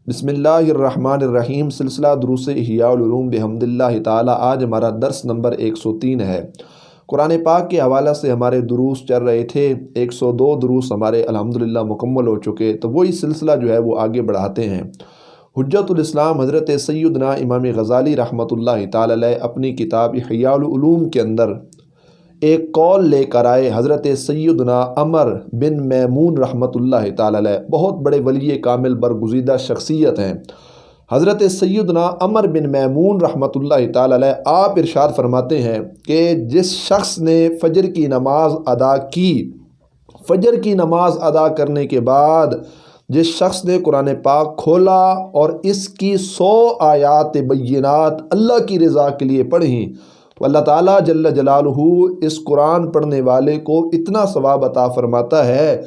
بسم اللہ الرحمن الرحیم۔ سلسلہ دروس احیاء-ال-علوم بحمد اللہ تعالی۔ آج ہمارا درس نمبر 103 ہے۔ قرآن پاک کے حوالہ سے ہمارے دروس چل رہے تھے، 102 دروس ہمارے الحمدللہ مکمل ہو چکے، تو وہی سلسلہ جو ہے وہ آگے بڑھاتے ہیں۔ حجت الاسلام حضرت سیدنا امام غزالی رحمۃ اللہ تعالی علیہ اپنی کتاب احیاء-ال-علوم کے اندر ایک قول لے کر آئے۔ حضرت سیدنا عمر بن میمون رحمۃ اللہ تعالی علیہ بہت بڑے ولی کامل برگزیدہ شخصیت ہیں۔ حضرت سیدنا عمر بن میمون رحمۃ اللہ تعالی علیہ آپ ارشاد فرماتے ہیں کہ جس شخص نے فجر کی نماز ادا کی، فجر کی نماز ادا کرنے کے بعد جس شخص نے قرآن پاک کھولا اور اس کی 100 آیات بینات اللہ کی رضا کے لیے پڑھیں، تو اللہ تعالیٰ جل جلالہ اس قرآن پڑھنے والے کو اتنا ثواب عطا فرماتا ہے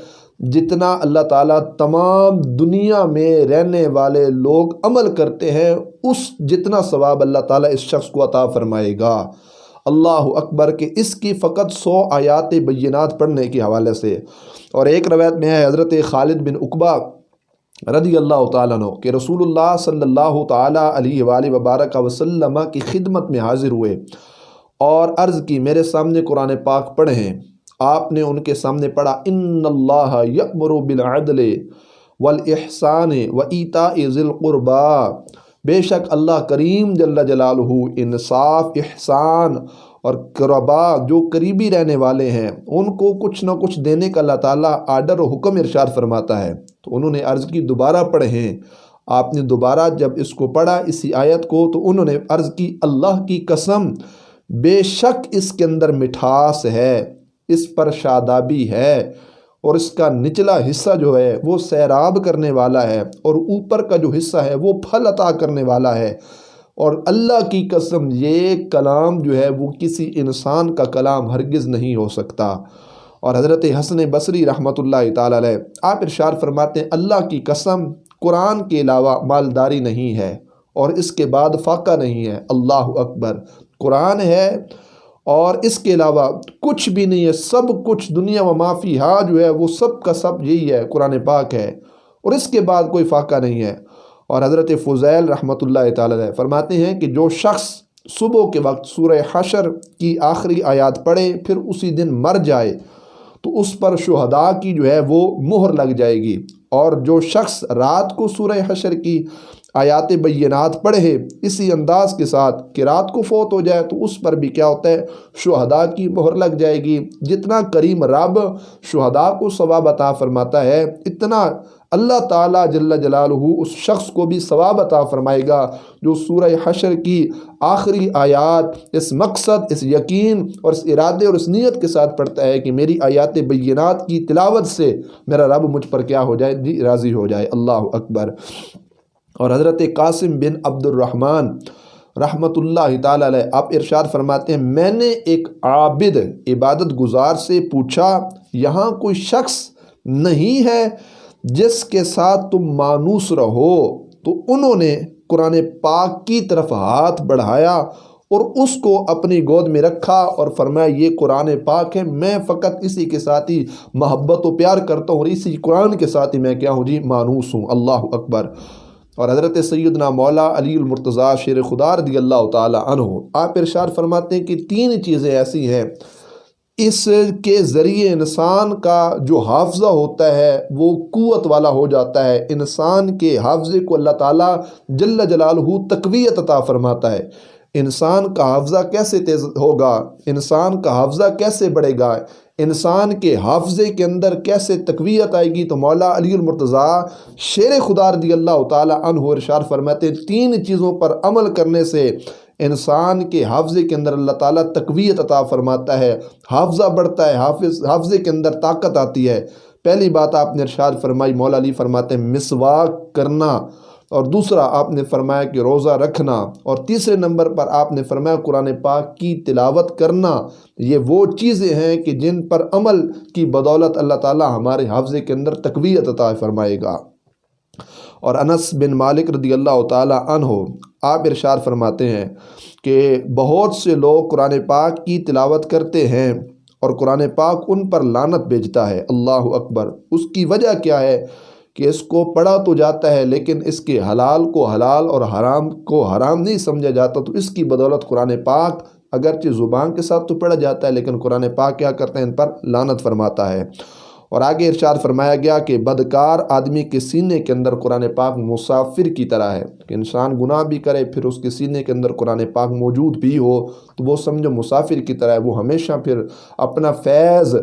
جتنا اللہ تعالیٰ تمام دنیا میں رہنے والے لوگ عمل کرتے ہیں، اس جتنا ثواب اللہ تعالیٰ اس شخص کو عطا فرمائے گا۔ اللہ اکبر کہ اس کی فقط 100 آیات بینات پڑھنے کے حوالے سے۔ اور ایک روایت میں ہے حضرت خالد بن عقبہ رضی اللہ تعالیٰ عنہ کہ رسول اللہ صلی اللہ تعالیٰ علیہ وآلہ وبارک وسلم کی خدمت میں حاضر ہوئے اور عرض کی میرے سامنے قرآن پاک پڑھیں۔ آپ نے ان کے سامنے پڑھا ان اللہ یأمر بالعدل والاحسان وایتاء ذی القربى، بے شک اللہ کریم جل جلالہ انصاف، احسان اور قربا جو قریبی رہنے والے ہیں ان کو کچھ نہ کچھ دینے کا اللہ تعالیٰ آرڈر و حکم ارشاد فرماتا ہے۔ تو انہوں نے عرض کی دوبارہ پڑھیں۔ آپ نے دوبارہ جب اس کو پڑھا اسی آیت کو، تو انہوں نے عرض کی اللہ کی قسم بے شک اس کے اندر مٹھاس ہے، اس پر شادابی ہے، اور اس کا نچلا حصہ جو ہے وہ سیراب کرنے والا ہے، اور اوپر کا جو حصہ ہے وہ پھل عطا کرنے والا ہے۔ اور اللہ کی قسم یہ کلام جو ہے وہ کسی انسان کا کلام ہرگز نہیں ہو سکتا۔ اور حضرت حسن بصری رحمۃ اللہ تعالی علیہ آپ ارشاد فرماتے ہیں اللہ کی قسم قرآن کے علاوہ مالداری نہیں ہے اور اس کے بعد فاقہ نہیں ہے۔ اللہ اکبر، قرآن ہے اور اس کے علاوہ کچھ بھی نہیں ہے، سب کچھ دنیا و ما فیہا جو ہے وہ سب کا سب یہی ہے، قرآن پاک ہے، اور اس کے بعد کوئی فاقہ نہیں ہے۔ اور حضرت فضیل رحمۃ اللہ تعالی علیہ فرماتے ہیں کہ جو شخص صبح کے وقت سورہ حشر کی آخری آیات پڑھے پھر اسی دن مر جائے تو اس پر شہداء کی جو ہے وہ مہر لگ جائے گی، اور جو شخص رات کو سورہ حشر کی آیات بینات پڑھے اسی انداز کے ساتھ کہ رات کو فوت ہو جائے تو اس پر بھی کیا ہوتا ہے، شہداء کی مہر لگ جائے گی۔ جتنا کریم رب شہداء کو ثواب عطا فرماتا ہے، اتنا اللہ تعالیٰ جل جلالہ اس شخص کو بھی ثواب عطا فرمائے گا جو سورہ حشر کی آخری آیات اس مقصد، اس یقین اور اس ارادے اور اس نیت کے ساتھ پڑھتا ہے کہ میری آیات بینات کی تلاوت سے میرا رب مجھ پر کیا ہو جائے، جی راضی ہو جائے۔ اللہ اکبر۔ اور حضرت قاسم بن عبد الرحمن رحمۃ اللہ تعالی علیہ آپ ارشاد فرماتے ہیں میں نے ایک عابد عبادت گزار سے پوچھا یہاں کوئی شخص نہیں ہے جس کے ساتھ تم مانوس رہو؟ تو انہوں نے قرآن پاک کی طرف ہاتھ بڑھایا اور اس کو اپنی گود میں رکھا اور فرمایا یہ قرآن پاک ہے، میں فقط اسی کے ساتھ ہی محبت و پیار کرتا ہوں اور اسی قرآن کے ساتھ ہی میں کیا ہوں جی، مانوس ہوں۔ اللہ اکبر۔ اور حضرت سیدنا مولا علی المرتضیٰ شیر خدا رضی اللہ تعالی عنہ آپ ارشاد فرماتے ہیں کہ 3 چیزیں ایسی ہیں اس کے ذریعے انسان کا جو حافظہ ہوتا ہے وہ قوت والا ہو جاتا ہے، انسان کے حافظے کو اللہ تعالیٰ جل جلالہ تقویت عطا فرماتا ہے۔ انسان کا حافظہ کیسے تیز ہوگا، انسان کا حافظہ کیسے بڑھے گا، انسان کے حافظے کے اندر کیسے تقویت آئے گی؟ تو مولا علی المرتضیٰ شیر خدا رضی اللہ تعالی عنہ ارشاد فرماتے ہیں 3 چیزوں پر عمل کرنے سے انسان کے حافظے کے اندر اللہ تعالیٰ تقویت عطا فرماتا ہے، حافظہ بڑھتا ہے، حافظے کے اندر طاقت آتی ہے۔ پہلی بات آپ نے ارشاد فرمائی، مولا علی فرماتے ہیں مسواک کرنا، اور دوسرا آپ نے فرمایا کہ روزہ رکھنا، اور تیسرے نمبر پر آپ نے فرمایا قرآن پاک کی تلاوت کرنا۔ یہ وہ چیزیں ہیں کہ جن پر عمل کی بدولت اللہ تعالیٰ ہمارے حافظے کے اندر تقویت عطا فرمائے گا۔ اور انس بن مالک رضی اللہ تعالی عنہ آپ ارشاد فرماتے ہیں کہ بہت سے لوگ قرآن پاک کی تلاوت کرتے ہیں اور قرآن پاک ان پر لعنت بھیجتا ہے۔ اللہ اکبر۔ اس کی وجہ کیا ہے کہ اس کو پڑھا تو جاتا ہے لیکن اس کے حلال کو حلال اور حرام کو حرام نہیں سمجھا جاتا، تو اس کی بدولت قرآن پاک اگرچہ زبان کے ساتھ تو پڑھا جاتا ہے لیکن قرآن پاک کیا کرتے ہیں؟ ان پر لعنت فرماتا ہے۔ اور آگے ارشاد فرمایا گیا کہ بدکار آدمی کے سینے کے اندر قرآن پاک مسافر کی طرح ہے، کہ انسان گناہ بھی کرے پھر اس کے سینے کے اندر قرآن پاک موجود بھی ہو تو وہ سمجھو مسافر کی طرح ہے، وہ ہمیشہ پھر اپنا فیض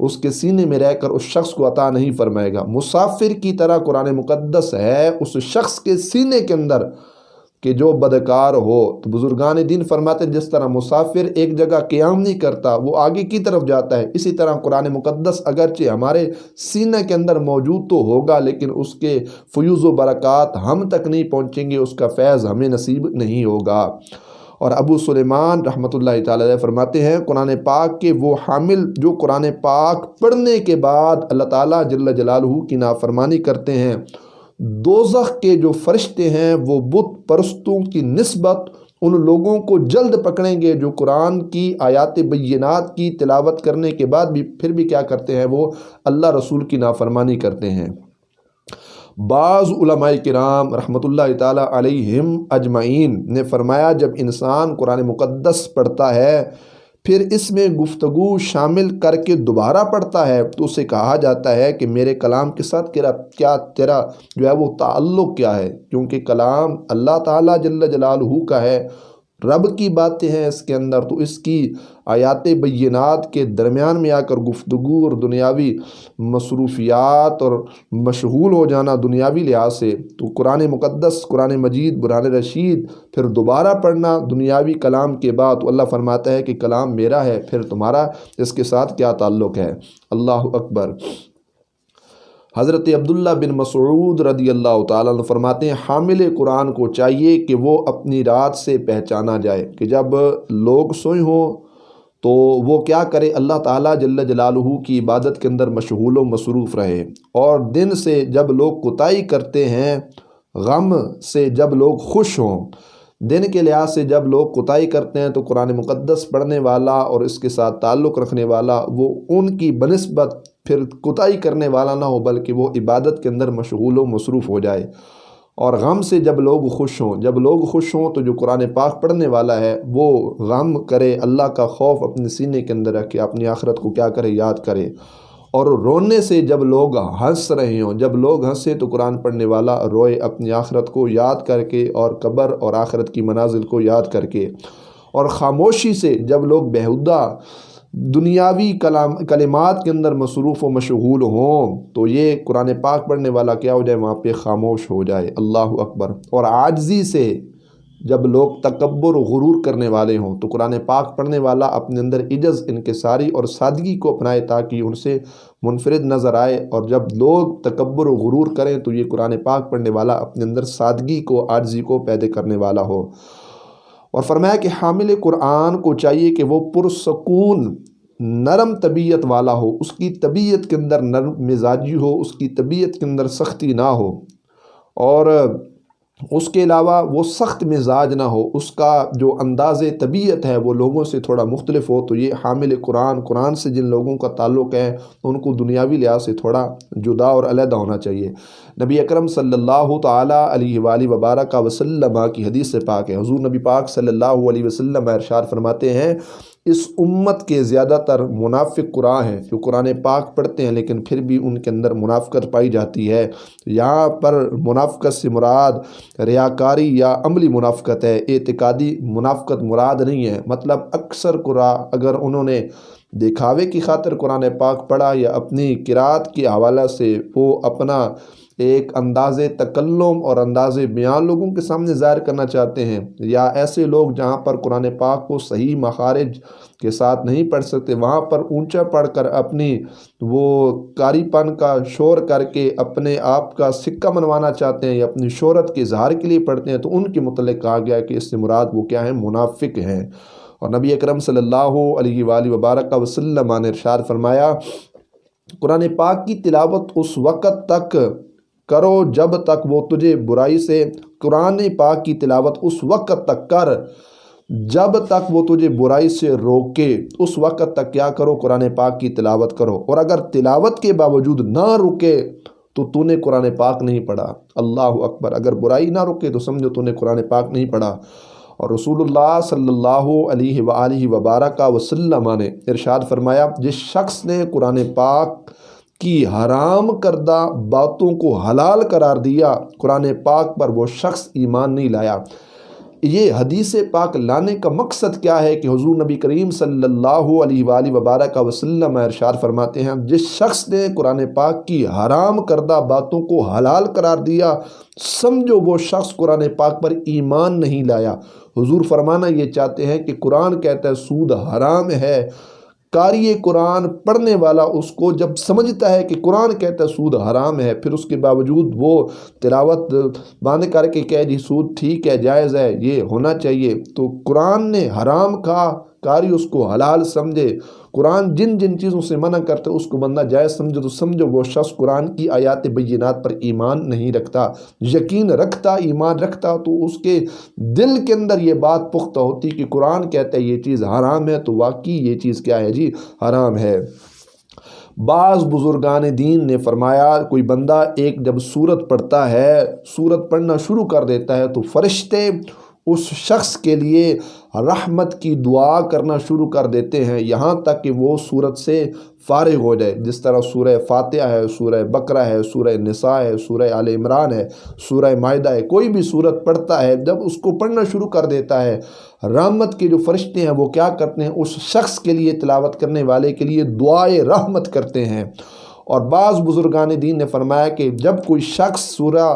اس کے سینے میں رہ کر اس شخص کو عطا نہیں فرمائے گا۔ مسافر کی طرح قرآن مقدس ہے اس شخص کے سینے کے اندر کہ جو بدکار ہو۔ تو بزرگان دین فرماتے ہیں جس طرح مسافر ایک جگہ قیام نہیں کرتا، وہ آگے کی طرف جاتا ہے، اسی طرح قرآن مقدس اگرچہ ہمارے سینہ کے اندر موجود تو ہوگا لیکن اس کے فیوز و برکات ہم تک نہیں پہنچیں گے، اس کا فیض ہمیں نصیب نہیں ہوگا۔ اور ابو سلیمان رحمۃ اللہ تعالی علیہ فرماتے ہیں قرآن پاک کے وہ حامل جو قرآن پاک پڑھنے کے بعد اللہ تعالیٰ جل جلالہ کی نافرمانی کرتے ہیں، دوزخ کے جو فرشتے ہیں وہ بت پرستوں کی نسبت ان لوگوں کو جلد پکڑیں گے جو قرآن کی آیات بینات کی تلاوت کرنے کے بعد بھی پھر بھی کیا کرتے ہیں؟ وہ اللہ رسول کی نافرمانی کرتے ہیں۔ بعض علماء کرام رحمۃ اللہ تعالیٰ علیہم اجمعین نے فرمایا جب انسان قرآن مقدس پڑھتا ہے پھر اس میں گفتگو شامل کر کے دوبارہ پڑھتا ہے تو اسے کہا جاتا ہے کہ میرے کلام کے ساتھ کیا تیرا جو ہے وہ تعلق کیا ہے، کیونکہ کلام اللہ تعالیٰ جل جلالہ کا ہے، رب کی باتیں ہیں اس کے اندر، تو اس کی آیات بینات کے درمیان میں آ کر گفتگو اور دنیاوی مصروفیات اور مشغول ہو جانا دنیاوی لحاظ سے، تو قرآن مقدس قرآن مجید برہان رشید پھر دوبارہ پڑھنا دنیاوی کلام کے بعد، تو اللہ فرماتا ہے کہ کلام میرا ہے، پھر تمہارا اس کے ساتھ کیا تعلق ہے؟ اللہ اکبر۔ حضرت عبداللہ بن مسعود رضی اللہ تعالیٰ عنہ فرماتے ہیں حامل قرآن کو چاہیے کہ وہ اپنی رات سے پہچانا جائے کہ جب لوگ سوئے ہوں تو وہ کیا کرے؟ اللہ تعالیٰ جل جلالہ کی عبادت کے اندر مشغول و مصروف رہے، اور دن سے جب لوگ کوتاہی کرتے ہیں، غم سے جب لوگ خوش ہوں، دن کے لحاظ سے جب لوگ کوتاہی کرتے ہیں تو قرآن مقدس پڑھنے والا اور اس کے ساتھ تعلق رکھنے والا وہ ان کی بنسبت پھر کوتاہی کرنے والا نہ ہو بلکہ وہ عبادت کے اندر مشغول و مصروف ہو جائے۔ اور غم سے جب لوگ خوش ہوں، جب لوگ خوش ہوں تو جو قرآن پاک پڑھنے والا ہے وہ غم کرے، اللہ کا خوف اپنے سینے کے اندر رکھے، اپنی آخرت کو کیا کرے؟ یاد کرے۔ اور رونے سے جب لوگ ہنس رہے ہوں، جب لوگ ہنسے تو قرآن پڑھنے والا روئے اپنی آخرت کو یاد کر کے اور قبر اور آخرت کی منازل کو یاد کر کے۔ اور خاموشی سے جب لوگ بیہودہ دنیاوی کلمات کے اندر مصروف و مشغول ہوں تو یہ قرآن پاک پڑھنے والا کیا ہو جائے؟ وہاں پہ خاموش ہو جائے۔ اللہ اکبر۔ اور عاجزی سے جب لوگ تکبر و غرور کرنے والے ہوں تو قرآن پاک پڑھنے والا اپنے اندر عجز، انکساری اور سادگی کو اپنائے تاکہ ان سے منفرد نظر آئے، اور جب لوگ تکبر و غرور کریں تو یہ قرآن پاک پڑھنے والا اپنے اندر سادگی کو، عاجزی کو پیدا کرنے والا ہو۔ اور فرمایا کہ حامل قرآن کو چاہیے کہ وہ پرسکون نرم طبیعت والا ہو، اس کی طبیعت کے اندر نرم مزاجی ہو، اس کی طبیعت کے اندر سختی نہ ہو، اور اس کے علاوہ وہ سخت مزاج نہ ہو، اس کا جو انداز طبیعت ہے وہ لوگوں سے تھوڑا مختلف ہو۔ تو یہ حامل قرآن سے جن لوگوں کا تعلق ہے ان کو دنیاوی لحاظ سے تھوڑا جدا اور علیحدہ ہونا چاہیے۔ نبی اکرم صلی اللہ تعالیٰ علیہ وآلہ وبارک وسلم کی حدیث سے پاک ہے، حضور نبی پاک صلی اللہ علیہ وسلم ارشاد فرماتے ہیں اس امت کے زیادہ تر منافق قرآن ہیں جو قرآن پاک پڑھتے ہیں لیکن پھر بھی ان کے اندر منافقت پائی جاتی ہے۔ یہاں پر منافقت سے مراد ریاکاری یا عملی منافقت ہے، اعتقادی منافقت مراد نہیں ہے۔ مطلب اکثر قرآن اگر انہوں نے دکھاوے کی خاطر قرآن پاک پڑھا یا اپنی قرات کے حوالہ سے وہ اپنا ایک انداز تکلم اور انداز بیان لوگوں کے سامنے ظاہر کرنا چاہتے ہیں، یا ایسے لوگ جہاں پر قرآن پاک کو صحیح مخارج کے ساتھ نہیں پڑھ سکتے وہاں پر اونچا پڑھ کر اپنی وہ کاری پن کا شور کر کے اپنے آپ کا سکہ منوانا چاہتے ہیں یا اپنی شہرت کے اظہار کے لیے پڑھتے ہیں، تو ان کے متعلق کہا گیا کہ اس سے مراد وہ کیا ہیں؟ منافق ہیں۔ اور نبی اکرم صلی اللہ علیہ وآلہ وبارک وسلم نے ارشاد فرمایا قرآن پاک کی تلاوت اس وقت تک کرو جب تک وہ تجھے برائی سے، قرآن پاک کی تلاوت اس وقت تک کر جب تک وہ تجھے برائی سے روکے، اس وقت تک کیا کرو؟ قرآن پاک کی تلاوت کرو۔ اور اگر تلاوت کے باوجود نہ رکے تو تو نے قرآن پاک نہیں پڑھا۔ اللہ اکبر، اگر برائی نہ رکے تو سمجھو تو نے قرآن پاک نہیں پڑھا۔ اور رسول اللہ صلی اللہ علیہ وآلہ وبارک وسلم نے ارشاد فرمایا، جس شخص نے قرآن پاک کی حرام کردہ باتوں کو حلال قرار دیا، قرآن پاک پر وہ شخص ایمان نہیں لایا۔ یہ حدیث پاک لانے کا مقصد کیا ہے کہ حضور نبی کریم صلی اللہ علیہ وآلہ وبارک وسلم ارشاد فرماتے ہیں، جس شخص نے قرآن پاک کی حرام کردہ باتوں کو حلال قرار دیا، سمجھو وہ شخص قرآن پاک پر ایمان نہیں لایا۔ حضور فرمانا یہ چاہتے ہیں کہ قرآن کہتا ہے سود حرام ہے، قاری قرآن پڑھنے والا اس کو جب سمجھتا ہے کہ قرآن کہتا ہے سود حرام ہے، پھر اس کے باوجود وہ تلاوت باندھ کر کے کہے جی سود ٹھیک ہے، جائز ہے، یہ ہونا چاہیے، تو قرآن نے حرام کہا، قاری اس کو حلال سمجھے، قرآن جن جن چیزوں سے منع کرتے اس کو بندہ جائز سمجھے، تو سمجھو وہ شخص قرآن کی آیات بینات پر ایمان نہیں رکھتا۔ یقین رکھتا، ایمان رکھتا تو اس کے دل کے اندر یہ بات پختہ ہوتی کہ قرآن کہتا ہے یہ چیز حرام ہے، تو واقعی یہ چیز کیا ہے جی؟ حرام ہے۔ بعض بزرگان دین نے فرمایا، کوئی بندہ ایک جب سورت پڑھتا ہے، سورت پڑھنا شروع کر دیتا ہے، تو فرشتے اس شخص کے لیے رحمت کی دعا کرنا شروع کر دیتے ہیں، یہاں تک کہ وہ سورت سے فارغ ہو جائے۔ جس طرح سورہ فاتحہ ہے، سورہ بقرہ ہے، سورہ نساء ہے، سورہ آل عمران ہے، سورہ مائدہ ہے، کوئی بھی سورت پڑھتا ہے، جب اس کو پڑھنا شروع کر دیتا ہے، رحمت کے جو فرشتے ہیں وہ کیا کرتے ہیں؟ اس شخص کے لیے، تلاوت کرنے والے کے لیے دعائے رحمت کرتے ہیں۔ اور بعض بزرگان دین نے فرمایا کہ جب کوئی شخص سورہ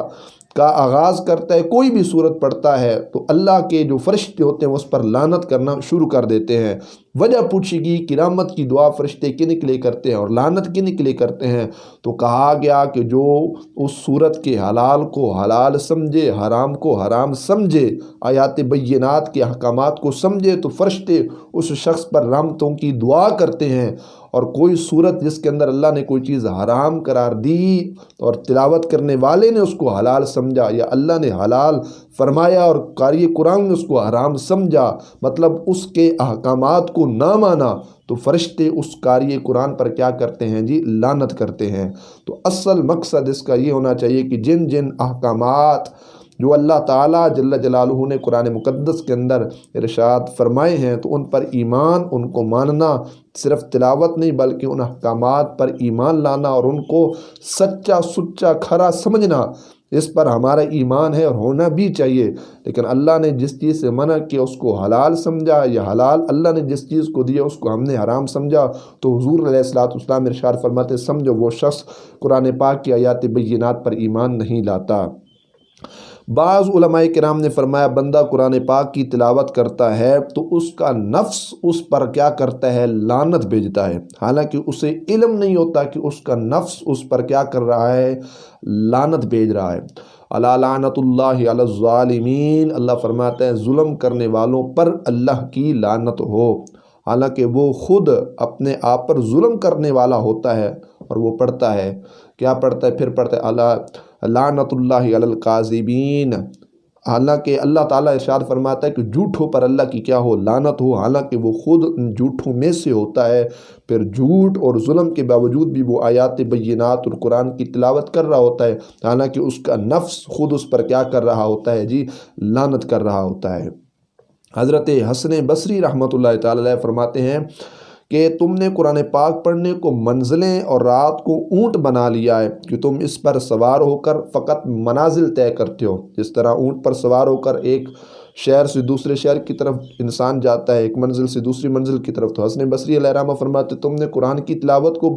کا آغاز کرتا ہے، کوئی بھی سورت پڑھتا ہے، تو اللہ کے جو فرشتے ہوتے ہیں وہ اس پر لعنت کرنا شروع کر دیتے ہیں۔ وجہ پوچھی گئی کہ رحمت کی دعا فرشتے کن کے لیے کرتے ہیں اور لعنت کن کے لیے کرتے ہیں؟ تو کہا گیا کہ جو اس سورت کے حلال کو حلال سمجھے، حرام کو حرام سمجھے، آیات بینات کے احکامات کو سمجھے، تو فرشتے اس شخص پر رحمتوں کی دعا کرتے ہیں۔ اور کوئی صورت جس کے اندر اللہ نے کوئی چیز حرام قرار دی اور تلاوت کرنے والے نے اس کو حلال سمجھا، یا اللہ نے حلال فرمایا اور قاری قرآن نے اس کو حرام سمجھا، مطلب اس کے احکامات کو نہ مانا، تو فرشتے اس قاری قرآن پر کیا کرتے ہیں جی؟ لعنت کرتے ہیں۔ تو اصل مقصد اس کا یہ ہونا چاہیے کہ جن جن احکامات جو اللہ تعالیٰ جل جلالہ نے قرآن مقدس کے اندر ارشاد فرمائے ہیں، تو ان پر ایمان، ان کو ماننا، صرف تلاوت نہیں بلکہ ان احکامات پر ایمان لانا اور ان کو سچا سچا کھرا سمجھنا، اس پر ہمارا ایمان ہے اور ہونا بھی چاہیے۔ لیکن اللہ نے جس چیز سے منع کیا اس کو حلال سمجھا، یا حلال اللہ نے جس چیز کو دیا اس کو ہم نے حرام سمجھا، تو حضور علیہ السلام ارشاد فرماتے سمجھو وہ شخص قرآن پاک کی آیات بینات پر ایمان نہیں لاتا۔ بعض علماء کرام نے فرمایا بندہ قرآن پاک کی تلاوت کرتا ہے تو اس کا نفس اس پر کیا کرتا ہے؟ لعنت بھیجتا ہے، حالانکہ اسے علم نہیں ہوتا کہ اس کا نفس اس پر کیا کر رہا ہے؟ لعنت بھیج رہا ہے۔ الا لعنت اللہ علی الظالمین، اللہ فرماتا ہے ظلم کرنے والوں پر اللہ کی لعنت ہو، حالانکہ وہ خود اپنے آپ پر ظلم کرنے والا ہوتا ہے، اور وہ پڑھتا ہے، کیا پڑھتا ہے؟ پھر پڑھتا ہے الا لعنت اللہ علی الکاذبین، حالانکہ اللہ تعالیٰ ارشاد فرماتا ہے کہ جھوٹوں پر اللہ کی کیا ہو؟ لعنت ہو، حالانکہ وہ خود ان جھوٹوں میں سے ہوتا ہے، پھر جھوٹ اور ظلم کے باوجود بھی وہ آیات بینات اور قرآن کی تلاوت کر رہا ہوتا ہے، حالانکہ اس کا نفس خود اس پر کیا کر رہا ہوتا ہے جی؟ لعنت کر رہا ہوتا ہے۔ حضرت حسن بصری رحمۃ اللہ تعالی علیہ فرماتے ہیں کہ تم نے قرآن پاک پڑھنے کو منزلیں اور رات کو اونٹ بنا لیا ہے کہ تم اس پر سوار ہو کر فقط منازل طے کرتے ہو، جس طرح اونٹ پر سوار ہو کر ایک شہر سے دوسرے شہر کی طرف انسان جاتا ہے، ایک منزل سے دوسری منزل کی طرف۔ تو حسن بصری علیہ رحمہ فرماتے تم نے قرآن کی تلاوت کو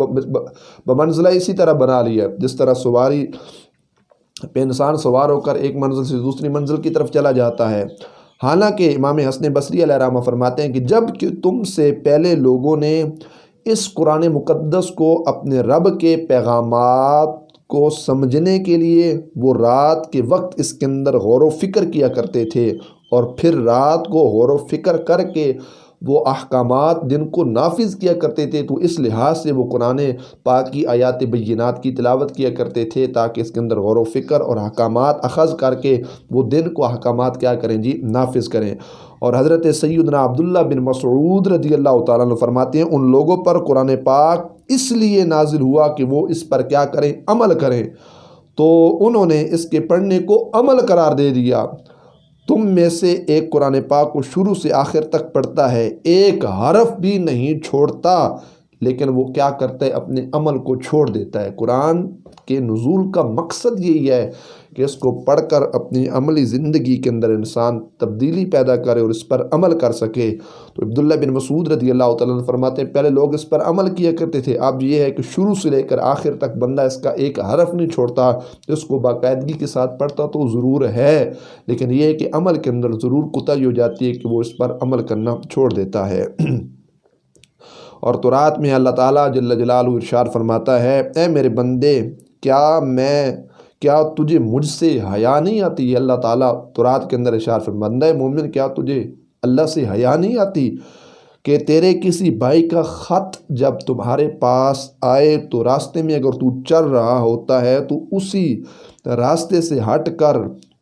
بمنزلہ اسی طرح بنا لیا ہے جس طرح سواری پہ انسان سوار ہو کر ایک منزل سے دوسری منزل کی طرف چلا جاتا ہے۔ حالانکہ امام حسن بصری علیہ رحمہ فرماتے ہیں کہ جب کہ تم سے پہلے لوگوں نے اس قرآن مقدس کو اپنے رب کے پیغامات کو سمجھنے کے لیے وہ رات کے وقت اس کے اندر غور و فکر کیا کرتے تھے، اور پھر رات کو غور و فکر کر کے وہ احکامات جن کو نافذ کیا کرتے تھے، تو اس لحاظ سے وہ قرآن پاک کی آیات بینات کی تلاوت کیا کرتے تھے تاکہ اس کے اندر غور و فکر اور احکامات اخذ کر کے وہ دن کو احکامات کیا کریں جی، نافذ کریں۔ اور حضرت سیدنا عبداللہ بن مسعود رضی اللہ تعالیٰ عنہ فرماتے ہیں ان لوگوں پر قرآن پاک اس لیے نازل ہوا کہ وہ اس پر کیا کریں، عمل کریں، تو انہوں نے اس کے پڑھنے کو عمل قرار دے دیا۔ تم میں سے ایک قرآن پاک کو شروع سے آخر تک پڑھتا ہے، ایک حرف بھی نہیں چھوڑتا، لیکن وہ کیا کرتا ہے، اپنے عمل کو چھوڑ دیتا ہے۔ قرآن کے نزول کا مقصد یہی ہے کہ اس کو پڑھ کر اپنی عملی زندگی کے اندر انسان تبدیلی پیدا کرے اور اس پر عمل کر سکے۔ تو عبداللہ بن مسعود رضی اللہ تعالیٰ عنہ فرماتے ہیں پہلے لوگ اس پر عمل کیا کرتے تھے، اب یہ ہے کہ شروع سے لے کر آخر تک بندہ اس کا ایک حرف نہیں چھوڑتا، اس کو باقاعدگی کے ساتھ پڑھتا تو ضرور ہے، لیکن یہ ہے کہ عمل کے اندر ضرور کوتاہی ہو جاتی ہے کہ وہ اس پر عمل کرنا چھوڑ دیتا ہے۔ اور تو رات میں اللہ تعالیٰ جل جلالہ ارشاد فرماتا ہے، اے میرے بندے کیا تجھے مجھ سے حیا نہیں آتی؟ اللہ تعالیٰ تو رات کے اندر ارشاد فرماتا ہے، بندہ مومن کیا تجھے اللہ سے حیا نہیں آتی کہ تیرے کسی بھائی کا خط جب تمہارے پاس آئے تو راستے میں اگر تو چل رہا ہوتا ہے تو اسی راستے سے ہٹ کر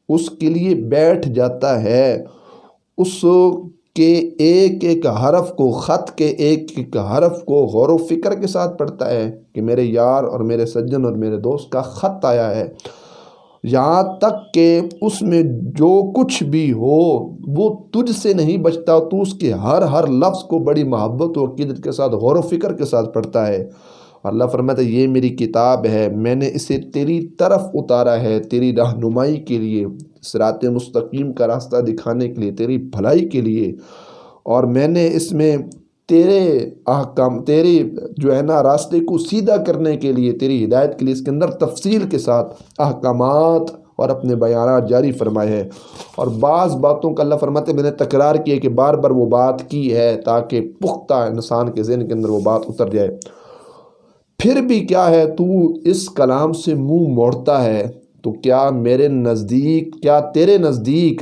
اس کے لیے بیٹھ جاتا ہے، اس کے ایک ایک حرف کو، خط کے ایک ایک حرف کو غور و فکر کے ساتھ پڑھتا ہے کہ میرے یار اور میرے سجن اور میرے دوست کا خط آیا ہے، یہاں تک کہ اس میں جو کچھ بھی ہو وہ تجھ سے نہیں بچتا، تو اس کے ہر لفظ کو بڑی محبت و عقیدت کے ساتھ غور و فکر کے ساتھ پڑھتا ہے۔ اور اللہ فرماتا ہے یہ میری کتاب ہے، میں نے اسے تیری طرف اتارا ہے تیری رہنمائی کے لیے، صراط مستقیم کا راستہ دکھانے کے لیے، تیری بھلائی کے لیے، اور میں نے اس میں تیرے احکام، تیری جو ہے نا راستے کو سیدھا کرنے کے لیے، تیری ہدایت کے لیے اس کے اندر تفصیل کے ساتھ احکامات اور اپنے بیانات جاری فرمائے ہیں۔ اور بعض باتوں کا اللہ فرماتے ہیں میں نے تکرار کیا کہ بار بار وہ بات کی ہے تاکہ پختہ انسان کے ذہن کے اندر وہ بات اتر جائے۔ پھر بھی کیا ہے تو اس کلام سے منہ موڑتا ہے، تو کیا میرے نزدیک، کیا تیرے نزدیک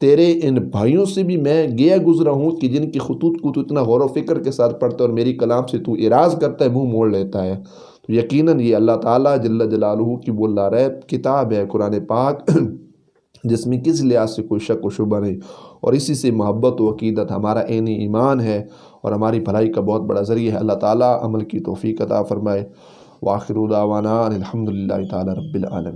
تیرے ان بھائیوں سے بھی میں گیا گزرا ہوں کہ جن کی خطوط کو تو اتنا غور و فکر کے ساتھ پڑھتا ہے اور میری کلام سے تو اعراض کرتا ہے، منہ موڑ لیتا ہے؟ تو یقیناً یہ اللہ تعالیٰ جل جلالہ کی وہ لا ریب کتاب ہے قرآن پاک جس میں کس لحاظ سے کوئی شک و شبہ نہیں، اور اسی سے محبت و عقیدت ہمارا عین ایمان ہے اور ہماری بھلائی کا بہت بڑا ذریعہ ہے۔ اللہ تعالیٰ عمل کی توفیق عطا فرمائے۔ وآخر دعوانا ان الحمد للہ تعالیٰ رب العالمین۔